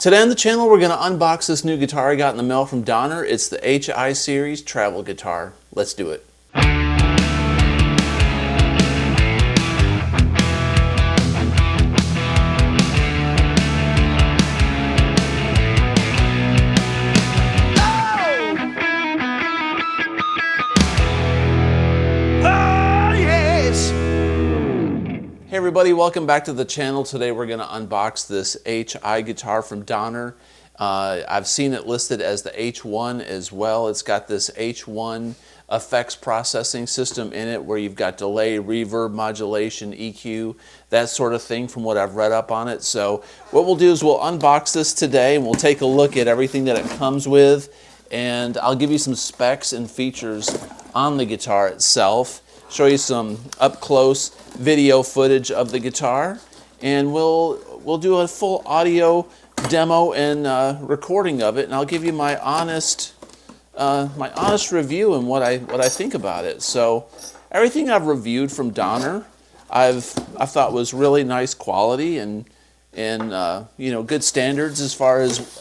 Today on the channel we're going to unbox this new guitar I got in the mail from Donner. It's the HI Series travel guitar. Let's do it. Hey everybody, welcome back to the channel. Today we're going to unbox this HI guitar from Donner. I've seen it listed as the H1 as well. It's got this H1 effects processing system in it where you've got delay, reverb, modulation, EQ, that sort of thing from what I've read up on it. So what we'll do is we'll unbox this today and we'll take a look at everything that it comes with, and I'll give you some specs and features on the guitar itself. Show you some up-close video footage of the guitar, and we'll do a full audio demo and recording of it, and I'll give you my honest review and what I think about it. So everything I've reviewed from Donner, I thought was really nice quality and you know, good standards as far as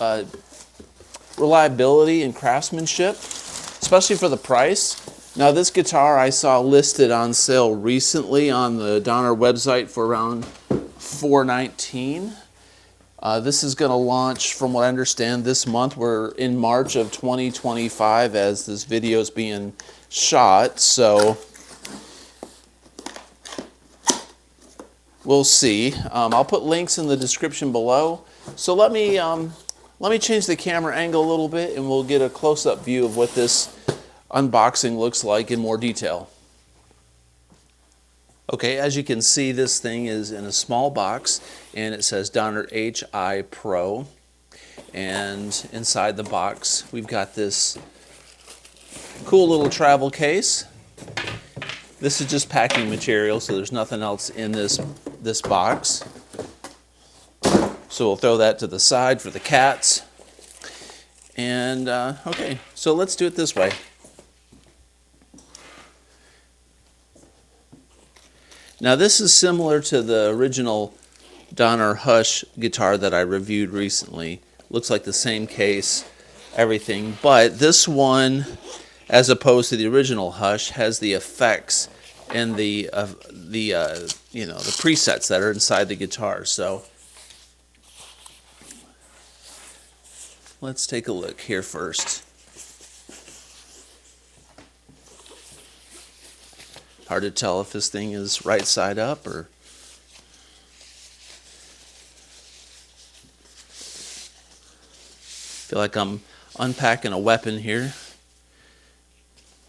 reliability and craftsmanship, especially for the price. Now this guitar I saw listed on sale recently on the Donner website for around $419. This is going to launch, from what I understand, this month. We're in March of 2025 as this video is being shot, so we'll see. I'll put links in the description below. So let me change the camera angle a little bit and we'll get a close-up view of what this unboxing looks like in more detail. Okay, as you can see, this thing is in a small box and it says Donner HI Pro, and inside the box we've got this cool little travel case. This is just packing material, so there's nothing else in this box. So we'll throw that to the side for the cats. And okay, so let's do it this way. Now this is similar to the original Donner Hush guitar that I reviewed recently. Looks like the same case, everything, but this one, as opposed to the original Hush, has the effects and the you know, the presets that are inside the guitar. So let's take a look here first. Hard to tell if this thing is right side up or... feel like I'm unpacking a weapon here.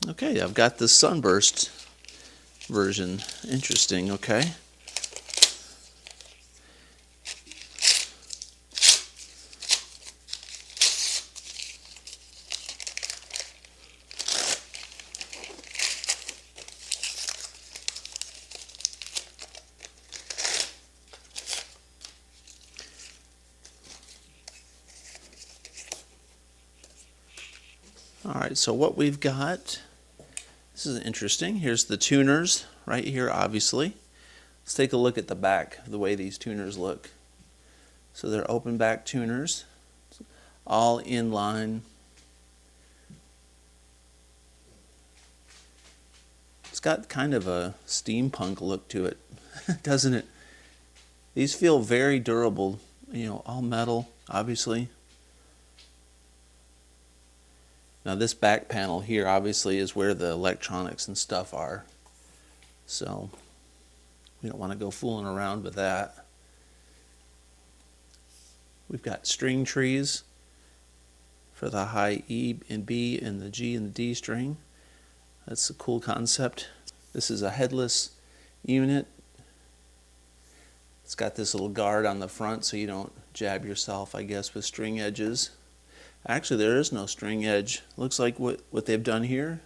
Okay, I've got the Sunburst version. Interesting, okay. Alright, so what we've got, this is interesting. Here's the tuners right here, obviously. Let's take a look at the back, the way these tuners look. So they're open back tuners, all in line. It's got kind of a steampunk look to it, doesn't it? These feel very durable, you know, all metal, obviously. Now this back panel here obviously is where the electronics and stuff are, so we don't want to go fooling around with that. We've got string trees for the high E and B and the G and the D string. That's a cool concept. This is a headless unit. It's got this little guard on the front so you don't jab yourself, I guess, with string edges. Actually, there is no string edge. Looks like what they've done here.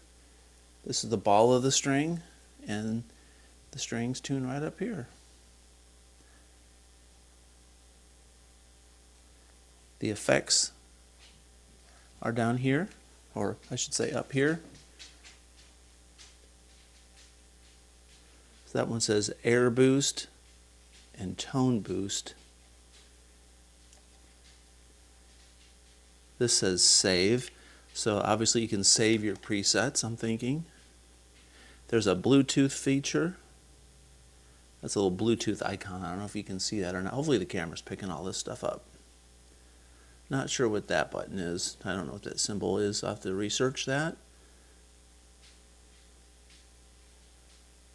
This is the ball of the string, and the strings tune right up here. The effects are down here, or I should say up here. So that one says air boost and tone boost. This says save. So obviously you can save your presets, I'm thinking. There's a Bluetooth feature. That's a little Bluetooth icon. I don't know if you can see that or not. Hopefully the camera's picking all this stuff up. Not sure what that button is. I don't know what that symbol is. I'll have to research that.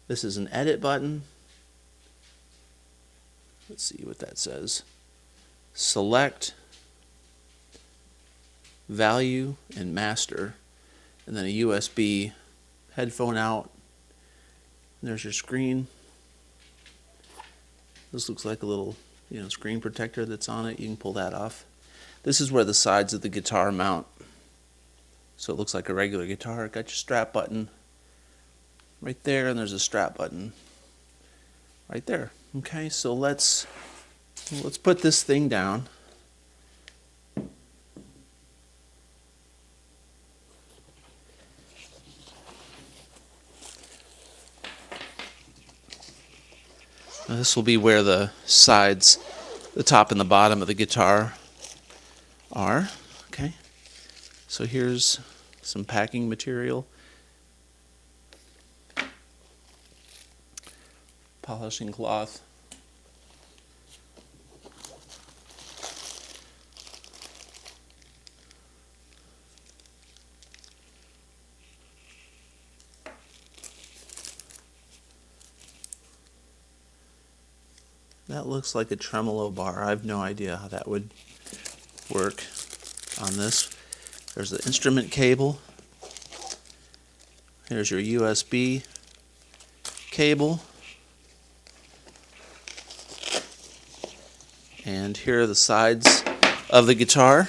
This is an edit button. Let's see what that says. Select, value, and master. And then a USB headphone out. And there's your screen. This looks like a little, screen protector that's on it. You can pull that off. This is where the sides of the guitar mount. So it looks like a regular guitar. Got your strap button right there, and there's a strap button right there. Okay, so let's put this thing down. Now this will be where the sides, the top and the bottom of the guitar are. Okay, so here's some packing material. Polishing cloth. That looks like a tremolo bar. I have no idea how that would work on this. There's the instrument cable. Here's your USB cable. And here are the sides of the guitar.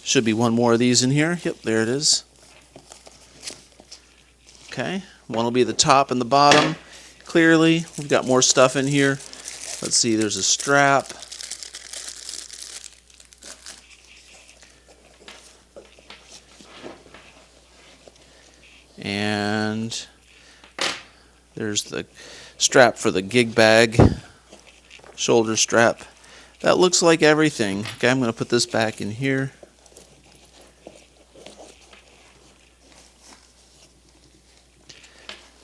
Should be one more of these in here. Yep, there it is. Okay, one will be the top and the bottom. Clearly, we've got more stuff in here. Let's see, there's a strap. And there's the strap for the gig bag, shoulder strap. That looks like everything. Okay, I'm going to put this back in here.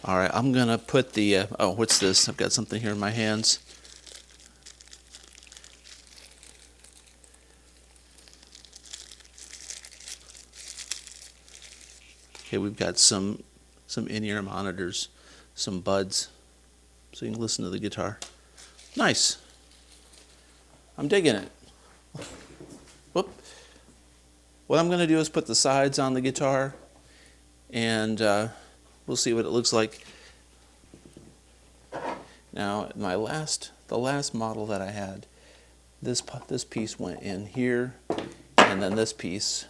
All right, I'm going to put the, oh, what's this? I've got something here in my hands. Okay, we've got some in-ear monitors, some buds, so you can listen to the guitar. Nice. I'm digging it. Whoop. What I'm going to do is put the sides on the guitar, and we'll see what it looks like. Now, the last model that I had, this piece went in here, and then this piece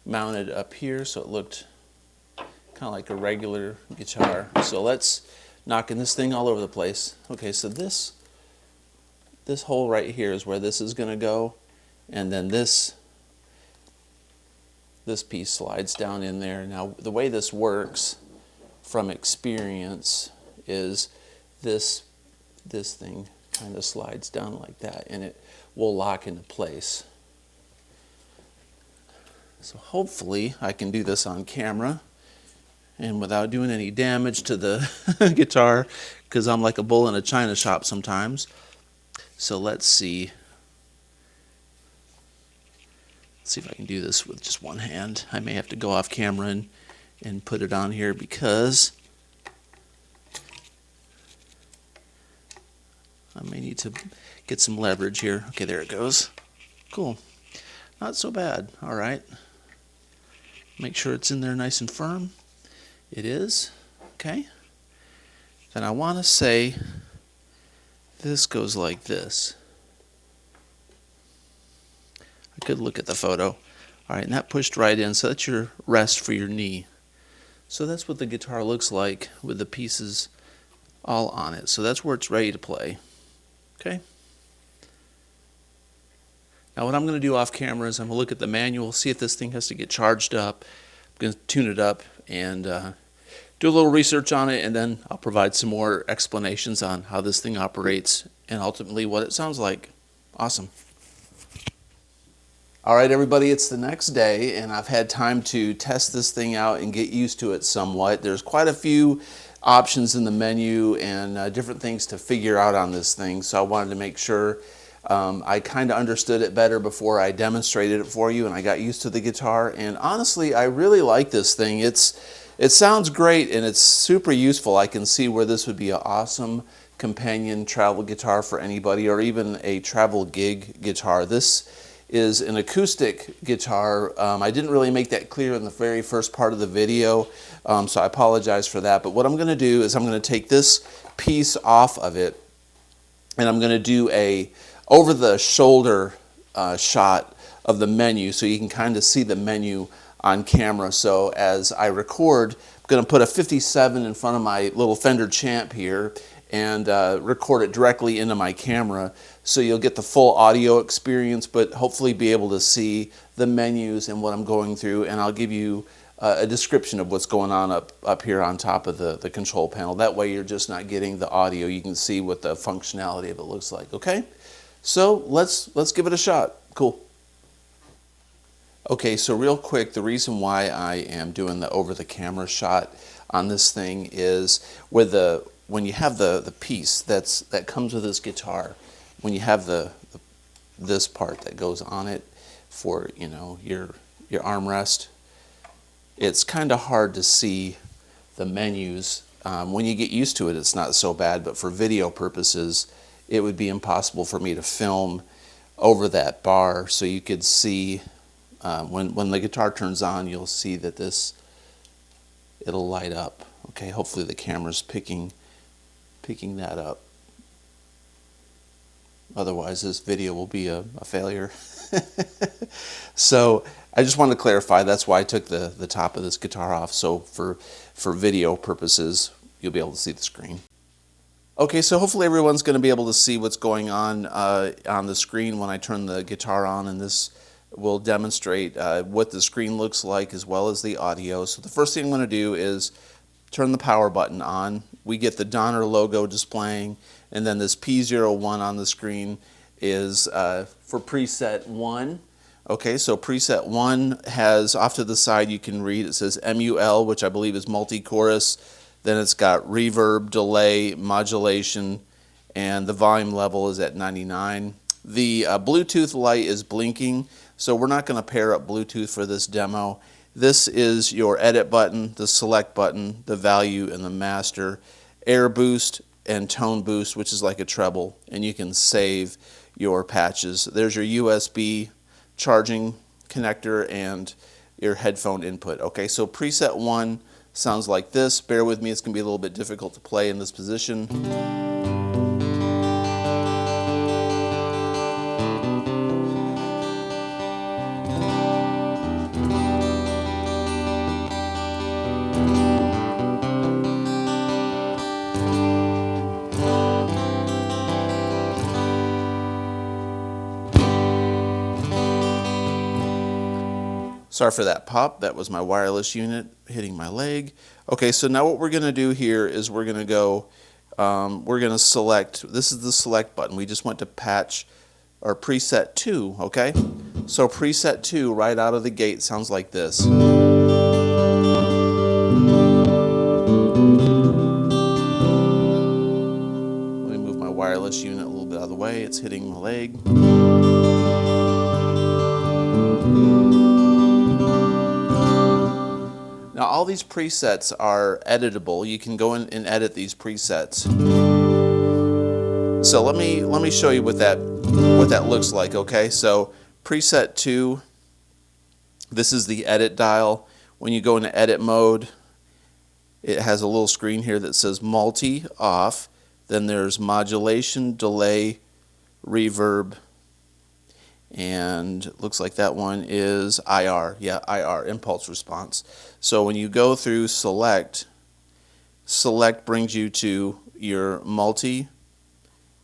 mounted up here, so it looked kind of like a regular guitar. So let's knocking this thing all over the place. Okay, so this hole right here is where this is going to go, and then this piece slides down in there. Now, the way this works from experience is this thing kind of slides down like that, and it will lock into place. So hopefully I can do this on camera and without doing any damage to the guitar, because I'm like a bull in a china shop sometimes. So let's see. Let's see if I can do this with just one hand. I may have to go off camera and put it on here because I may need to get some leverage here. Okay, there it goes. Cool. Not so bad. All right. Make sure it's in there nice and firm. It is. Okay. Then I want to say this goes like this. I could look at the photo. All right, and that pushed right in, so that's your rest for your knee. So that's what the guitar looks like with the pieces all on it. So that's where it's ready to play. Okay. Now what I'm going to do off camera is I'm going to look at the manual, see if this thing has to get charged up. I'm going to tune it up and do a little research on it, and then I'll provide some more explanations on how this thing operates and ultimately what it sounds like. Awesome. All right, everybody, it's the next day, and I've had time to test this thing out and get used to it somewhat. There's quite a few options in the menu and different things to figure out on this thing, so I wanted to make sure I kind of understood it better before I demonstrated it for you and I got used to the guitar. And honestly, I really like this thing. It sounds great and it's super useful. I can see where this would be an awesome companion travel guitar for anybody, or even a travel gig guitar. This is an acoustic guitar. I didn't really make that clear in the very first part of the video, so I apologize for that. But what I'm going to do is I'm going to take this piece off of it and I'm going to do a over-the-shoulder shot of the menu so you can kind of see the menu on camera. So as I record, I'm going to put a 57 in front of my little Fender Champ here and record it directly into my camera, so you'll get the full audio experience, but hopefully be able to see the menus and what I'm going through, and I'll give you a description of what's going on up here on top of the control panel. That way you're just not getting the audio, you can see what the functionality of it looks like, okay? So let's give it a shot. Cool. Okay, so real quick, the reason why I am doing the over-the-camera shot on this thing is when you have the piece that comes with this guitar, when you have this part that goes on it for, you know, your armrest, it's kind of hard to see the menus. When you get used to it, it's not so bad, but for video purposes, it would be impossible for me to film over that bar, so you could see when the guitar turns on, you'll see that it'll light up. Okay, hopefully the camera's picking that up. Otherwise, this video will be a failure. So I just wanted to clarify, that's why I took the top of this guitar off, so for video purposes, you'll be able to see the screen. Okay, so hopefully everyone's going to be able to see what's going on the screen when I turn the guitar on, and this will demonstrate what the screen looks like as well as the audio. So the first thing I'm going to do is turn the power button on. We get the Donner logo displaying, and then this P01 on the screen is for preset 1. Okay, so preset 1 has, off to the side you can read, it says MUL, which I believe is multi-chorus. Then it's got reverb, delay, modulation, and the volume level is at 99. The Bluetooth light is blinking, so we're not going to pair up Bluetooth for this demo. This is your edit button, the select button, the value, and the master, air boost, and tone boost, which is like a treble, and you can save your patches. There's your USB charging connector and your headphone input. Okay, so preset 1 sounds like this. Bear with me, it's going to be a little bit difficult to play in this position. Sorry for that pop, that was my wireless unit hitting my leg. Okay, so now what we're going to do here is we're going to go, we're going to select, this is the select button. We just went to patch or preset 2, okay? So preset 2 right out of the gate sounds like this. Let me move my wireless unit a little bit out of the way, it's hitting my leg. Now all these presets are editable. You can go in and edit these presets. So let me show you what that looks like, okay? So preset 2, this is the edit dial. When you go into edit mode, it has a little screen here that says multi off. Then there's modulation, delay, reverb, and it looks like that one is IR. Yeah, IR, impulse response. So when you go through select brings you to your multi.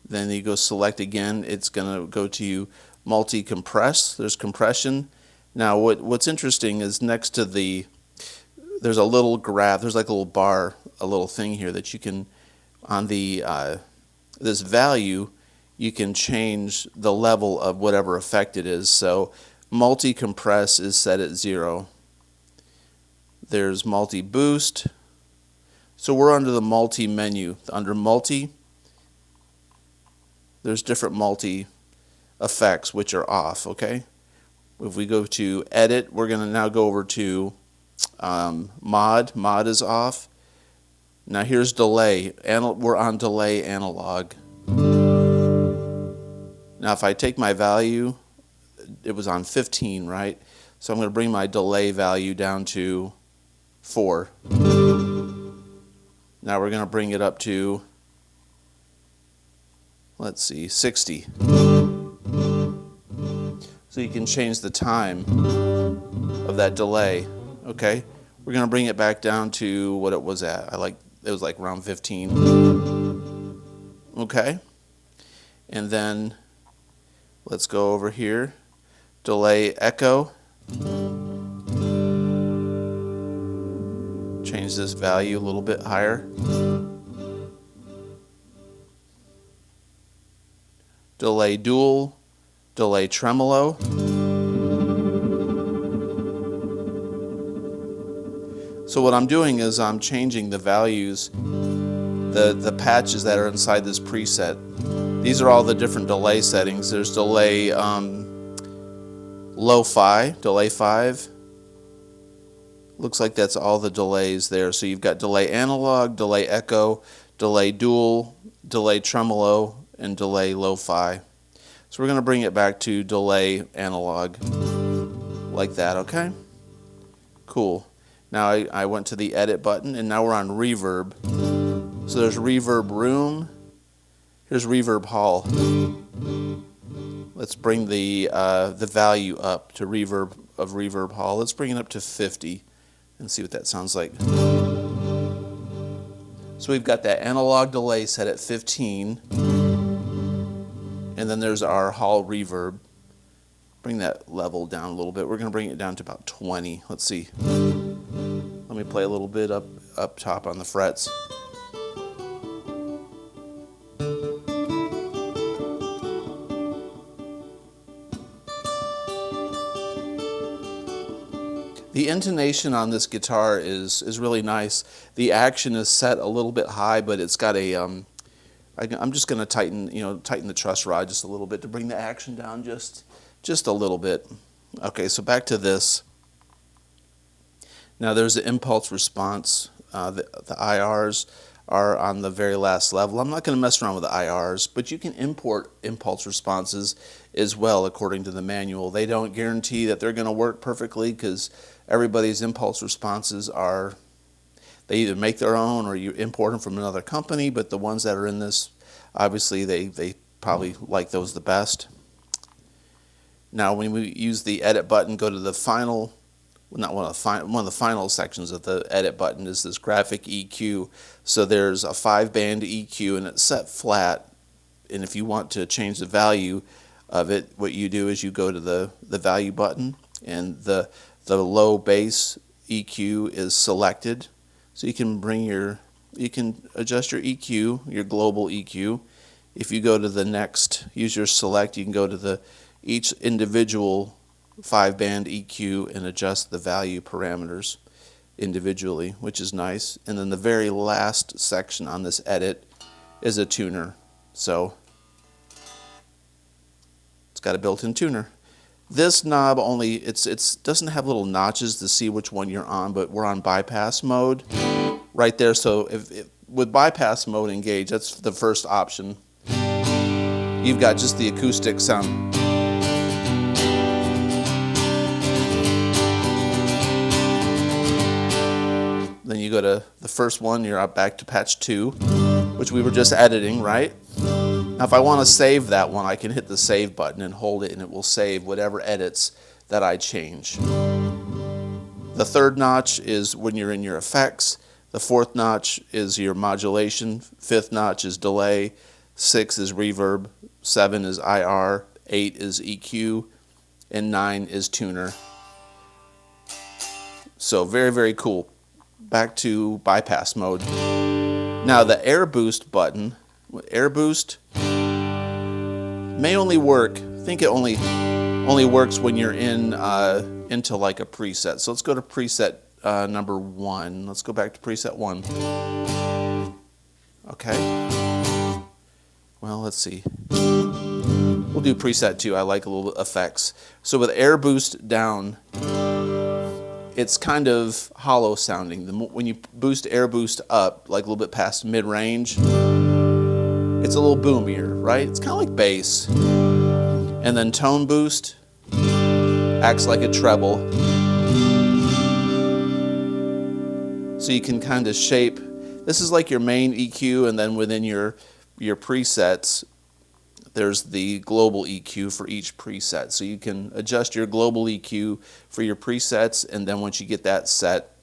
Then you go select again, it's going to go to you multi-compress. There's compression. Now what's interesting is next to there's a little graph, there's like a little bar, a little thing here that you can, on the this value, you can change the level of whatever effect it is. So multi-compress is set at 0. There's multi-boost. So we're under the multi menu. Under multi, there's different multi effects which are off, okay? If we go to edit, we're going to now go over to mod. Mod is off. Now here's delay. We're on delay analog. Now if I take my value, it was on 15, right? So I'm going to bring my delay value down to 4. Now we're going to bring it up to, let's see, 60. So you can change the time of that delay, okay? We're going to bring it back down to what it was at. It was like around 15. Okay? And then let's go over here. Delay echo. Change this value a little bit higher. Delay dual. Delay tremolo. So what I'm doing is I'm changing the values, the patches that are inside this preset. These are all the different delay settings. There's delay lo-fi, delay 5. Looks like that's all the delays there. So you've got delay analog, delay echo, delay dual, delay tremolo, and delay lo-fi. So we're going to bring it back to delay analog like that, okay? Cool. Now I went to the edit button and now we're on reverb. So there's reverb room. Here's reverb hall. Let's bring the value up to reverb of reverb hall. Let's bring it up to 50 and see what that sounds like. So we've got that analog delay set at 15. And then there's our hall reverb. Bring that level down a little bit. We're going to bring it down to about 20. Let's see. Let me play a little bit up top on the frets. The intonation on this guitar is really nice. The action is set a little bit high, but it's got a I'm just going to tighten the truss rod just a little bit to bring the action down just a little bit. Okay, so back to this. Now there's the impulse response. The IRs are on the very last level. I'm not going to mess around with the IRs, but you can import impulse responses as well according to the manual. They don't guarantee that they're going to work perfectly because everybody's impulse responses are, they either make their own or you import them from another company, but the ones that are in this, obviously they probably like those the best. Now when we use the edit button, go to the final, one of the final sections of the edit button is this graphic EQ. So there's a 5-band EQ and it's set flat, and if you want to change the value of it, what you do is you go to the value button and the low bass EQ is selected. So you can adjust your EQ, your global EQ. If you go to the next, use your select, you can go to each individual 5-band EQ and adjust the value parameters individually, which is nice. And then the very last section on this edit is a tuner. So it's got a built-in tuner. This knob only, it doesn't have little notches to see which one you're on, but we're on bypass mode right there. So with bypass mode engaged, that's the first option. You've got just the acoustic sound. Then you go to the first one, you're up back to patch 2, which we were just editing, right? Now if I want to save that one, I can hit the save button and hold it and it will save whatever edits that I change. The third notch is when you're in your effects. The fourth notch is your modulation. Fifth notch is delay. 6 is reverb. 7 is IR. 8 is EQ. And 9 is tuner. So very, very cool. Back to bypass mode. Now the air boost button, air boost may only work, I think it only only works when you're into like a preset. So let's go to preset number 1. Let's go back to preset 1. Okay. Well, let's see. We'll do preset 2. I like a little effects. So with air boost down, it's kind of hollow sounding. When you boost air boost up, like a little bit past mid-range, it's a little boomier, right? It's kind of like bass. And then tone boost acts like a treble. So you can kind of shape. This is like your main EQ, and then within your presets, there's the global EQ for each preset. So you can adjust your global EQ for your presets, and then once you get that set,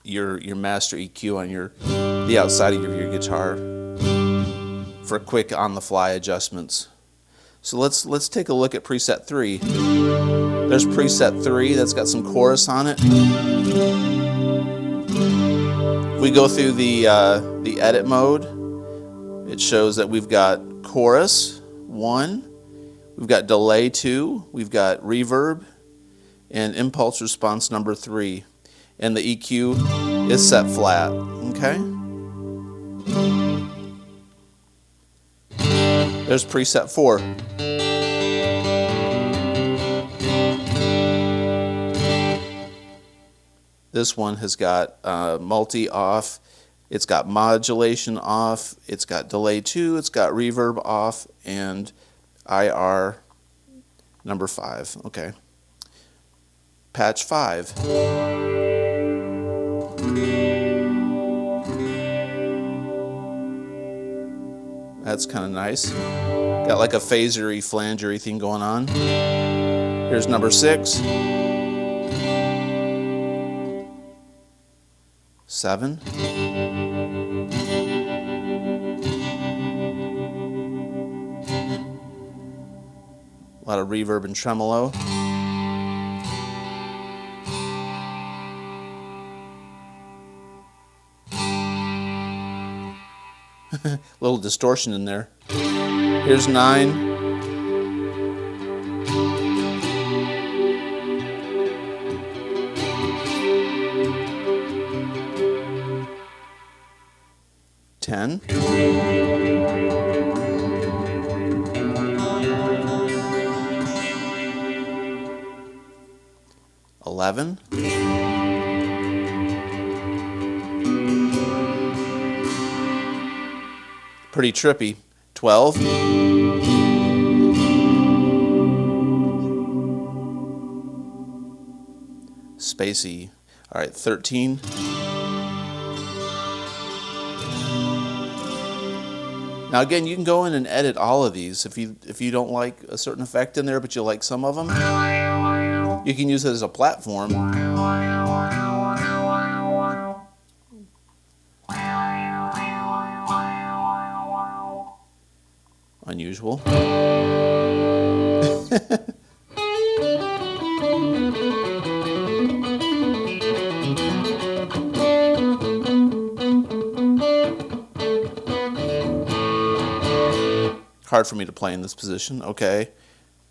your master EQ on the outside of your guitar for quick on-the-fly adjustments. So let's take a look at preset 3. There's preset 3 that's got some chorus on it. If we go through the edit mode, it shows that we've got chorus 1, we've got delay 2, we've got reverb, and impulse response number 3. And the EQ is set flat, okay? There's preset 4. This one has got multi off, it's got modulation off, it's got delay 2, it's got reverb off, and IR number 5. Okay. Patch 5. That's kind of nice. Got like a phasery, flangery thing going on. Here's number 6. 7. A lot of reverb and tremolo. A little distortion in there. Here's 9. Ten. 11. Pretty trippy. 12. Spacey. All right, 13. Now again, you can go in and edit all of these. If you don't like a certain effect in there, but you like some of them, you can use it as a platform. Unusual. Hard for me to play in this position. Okay.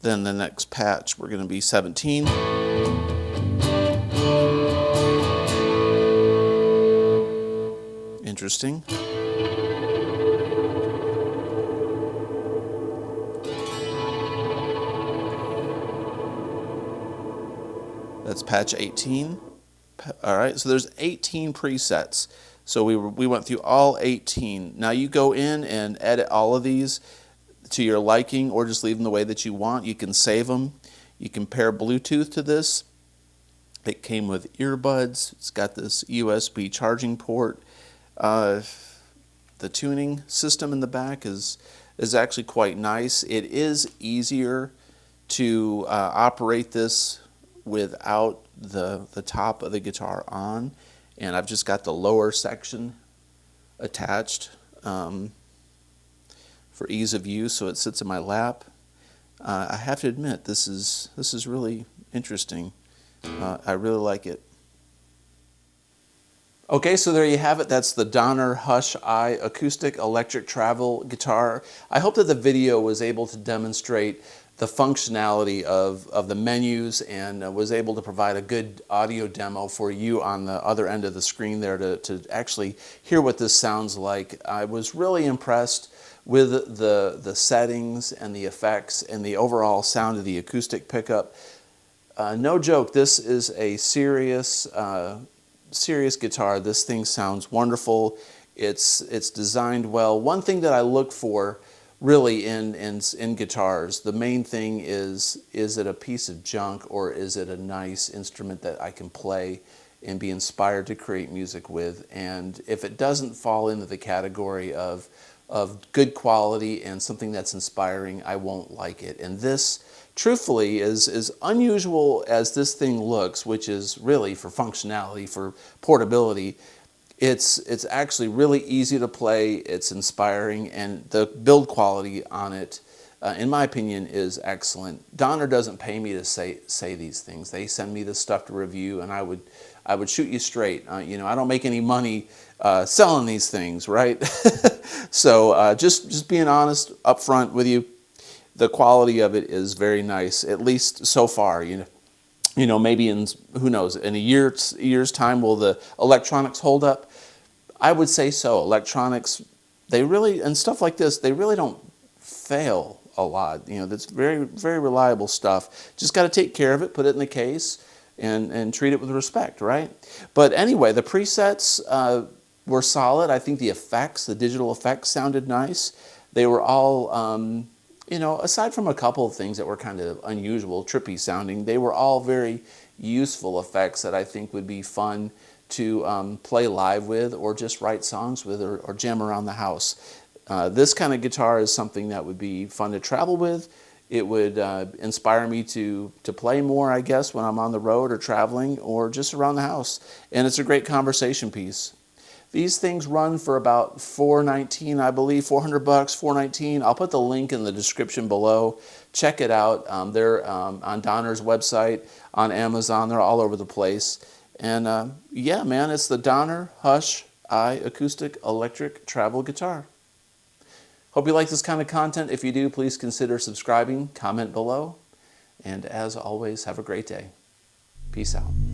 Then the next patch, we're going to be 17. Interesting. That's patch 18. All right, so there's 18 presets. So we went through all 18. Now you go in and edit all of these to your liking, or just leave them the way that you want. You can save them. You can pair Bluetooth to this. It came with earbuds. It's got this USB charging port. The tuning system in the back is actually quite nice. It is easier to operate this without the top of the guitar on, and I've just got the lower section attached for ease of use, so it sits in my lap. I have to admit, this is really interesting. I really like it. Okay, so there you have it. That's the Donner Hush I acoustic electric travel guitar. I hope that the video was able to demonstrate the functionality of the menus, and was able to provide a good audio demo for you on the other end of the screen there to actually hear what this sounds like. I was really impressed with the settings and the effects and the overall sound of the acoustic pickup. No joke, this is a serious guitar. This thing sounds wonderful. It's designed well. One thing that I look for really in guitars, the main thing is it a piece of junk or is it a nice instrument that I can play and be inspired to create music with? And if it doesn't fall into the category of good quality and something that's inspiring, I won't like it. And this, truthfully, is as unusual as this thing looks, which is really for functionality, for portability. It's actually really easy to play, it's inspiring, and the build quality on it, in my opinion, is excellent. Donner doesn't pay me to say these things. They send me this stuff to review, and I would shoot you straight. You know, I don't make any money selling these things, right? So just being honest up front with you, the quality of it is very nice, at least so far. You know, maybe in, who knows, in a year's time, will the electronics hold up? I would say so. Electronics, they really, and stuff like this, they really don't fail a lot. You know, that's very, very reliable stuff. Just got to take care of it, put it in the case, and treat it with respect, right? But anyway, the presets were solid. I think the effects, the digital effects sounded nice. They were all, you know, aside from a couple of things that were kind of unusual, trippy sounding, they were all very useful effects that I think would be fun to play live with, or just write songs with, or jam around the house. This kind of guitar is something that would be fun to travel with. It would inspire me to play more, I guess, when I'm on the road or traveling or just around the house. And it's a great conversation piece. These things run for about $419, I believe, $400, $419. I'll put the link in the description below. Check it out. They're on Donner's website, on Amazon. They're all over the place. And yeah, man, it's the Donner Hush I Acoustic Electric Travel Guitar. Hope you like this kind of content. If you do, please consider subscribing, comment below, and as always, have a great day. Peace out.